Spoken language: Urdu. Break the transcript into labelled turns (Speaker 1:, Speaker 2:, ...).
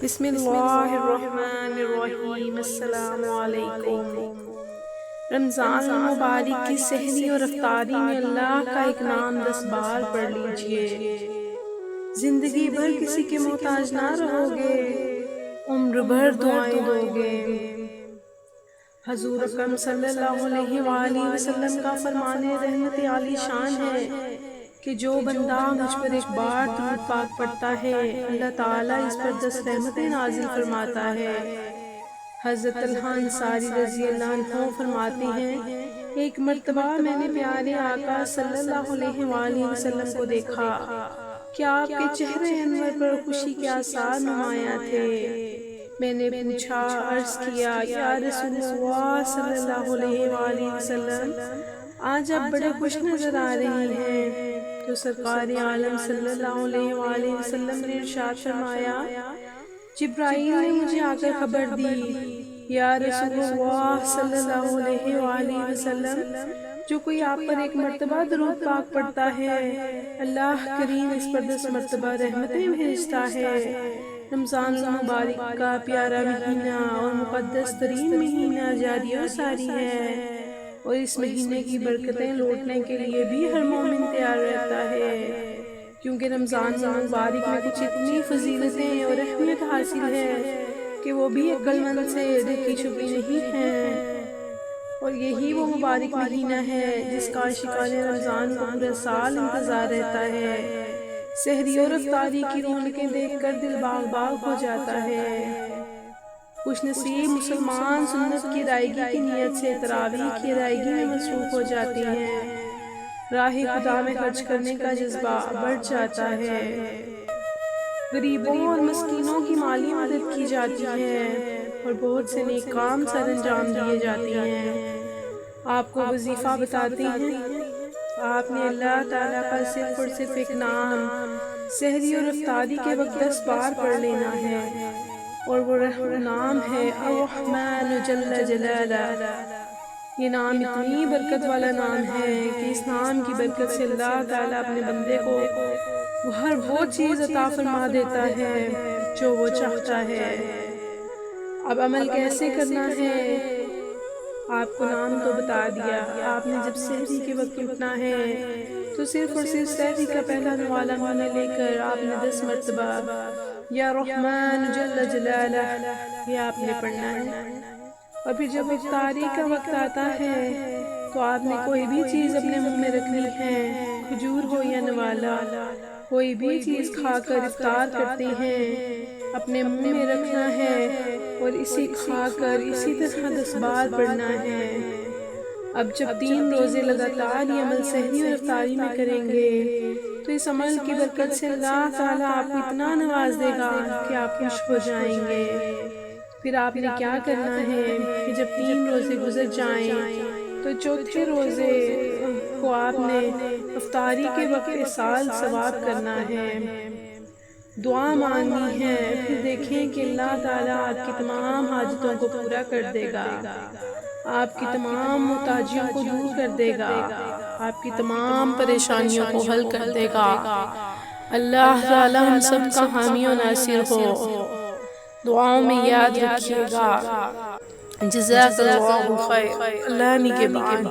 Speaker 1: بسم اللہ الرحمن الرحیم۔ السلام علیکم۔ رمضان المبارک کی سحری اور افطاری میں اللہ کا ایک نام 10 بار پڑھ لیجئے۔ زندگی بھر کسی کے محتاج نہ رہو گے، عمر بھر دعائیں دو گے۔ حضور اکرم صلی اللہ علیہ وآلہ وسلم کا فرمان رحمت عالی شان ہے کہ جو بندہ مجھ پر ایک بار درود پاک پڑھتا ہے، اللہ تعالیٰ اس پر 10 رحمتیں نازل فرماتا ہے۔ حضرت طلحہ انصاری رضی اللہ عنہ فرماتے ہیں، ایک مرتبہ میں نے پیارے آقا صلی اللہ علیہ وآلہ وسلم کو دیکھا کہ آپ کے چہرے انور پر خوشی کے آثار نمایاں تھے۔ میں نے پوچھا، عرض کیا، یا رسول اللہ صلی اللہ علیہ وآلہ وسلم، آج آپ بڑے خوش نظر آ رہی ہیں۔ تو سرکار عالم صلی اللہ علیہ وآلہ وسلم نے ارشاد فرمایا، جبرائیل نے مجھے آ کر خبر دی، یا رسول اللہ صلی اللہ علیہ وآلہ وسلم، جو کوئی آپ پر ایک مرتبہ درود پاک پڑھتا ہے، اللہ کریم اس پر 10 مرتبہ رحمتیں بھیجتا ہے۔ رمضان المبارک کا پیارا مہینہ اور مقدس ترین مہینہ جاری و ساری ہے، اور اس مہینے کی برکتیں لوٹنے کے لیے بھی ہر مومن تیار رہتا ہے، کیونکہ رمضان المبارک میں کچھ اتنی فضیلتیں اور اہمیت حاصل ہے کہ وہ بھی عقل مند سے ڈھکی چھپی نہیں ہیں۔ اور یہی وہ مبارک مہینہ ہے جس کا عاشقان رمضان کو پورا سال انتظار رہتا ہے۔ سحری اور افطاری کی رونقیں دیکھ کر دل باغ باغ ہو جاتا ہے۔ خوش نصیب مسلمان سنت کی ادائیگی کی نیت سے تراویح کی ادائیگی میں مصروف ہو جاتی ہیں۔ راہ خدا میں خرچ کرنے کا جذبہ بڑھ جاتا ہے۔ غریبوں اور مسکینوں کی مالی مدد کی جاتی ہے اور بہت سے نیک کام سر انجام دیے جاتے ہیں۔ آپ کو وظیفہ بتاتے ہیں، آپ نے اللہ تعالیٰ کا صرف اور صرف ایک نام سحری اور افطاری کے وقت 10 بار پڑھ لینا ہے، اور وہ نام ہے الرحمن جل جلالہ۔ یہ نام اتنی برکت والا نام ہے کہ اس نام کی برکت سے اللہ تعالیٰ اپنے بندے کو ہر وہ چیز عطا فرما دیتا ہے جو وہ چاہتا ہے۔ اب عمل کیسے کرنا ہے؟ آپ کو نام تو بتا دیا۔ آپ نے جب سحری کے وقت اٹھنا ہے تو صرف اور صرف سحری کا پہلا نوالا منہ لے کر آپ نے 10 مرتبہ یا رحمان جل جلالہ یہ آپ نے پڑھنا ہے۔ اور پھر جب افطاری کا وقت آتا ہے تو آپ نے کوئی بھی چیز اپنے منہ میں رکھنی ہے، کھجور ہو یا نوالا، کوئی بھی چیز کھا کر افطار کرتے ہیں، اپنے منہ میں رکھنا ہے اور اسے کھا کر اسی طرح 10 بار پڑھنا ہے۔ اب جب 3 روزے لگاتار یہ عمل سحری اور افطاری میں کریں گے تو اس عمل کی برکت سے اللہ تعالیٰ آپ کو اتنا نواز دے گا کہ آپ خوش ہو جائیں گے۔ پھر آپ نے کیا کرنا ہے کہ جب 3 روزے گزر جائیں تو چوتھے روزے کو آپ نے افطاری کے وقت ایصال ثواب کرنا ہے، دعا مانگنی ہے۔ پھر دیکھیں کہ اللہ تعالیٰ آپ کی تمام حاجتوں کو پورا کر دے گا، آپ کی تمام محتاجیوں کو دور کر دے گا، آپ کی تمام پریشانیوں کو حل کر دے گا۔ اللہ تعالیٰ ہم سب کا حامی و ناصر ہو۔ دعاؤں میں یاد رکھیے گا۔ جزاک اللہ خیر۔ اللہ نگہبان۔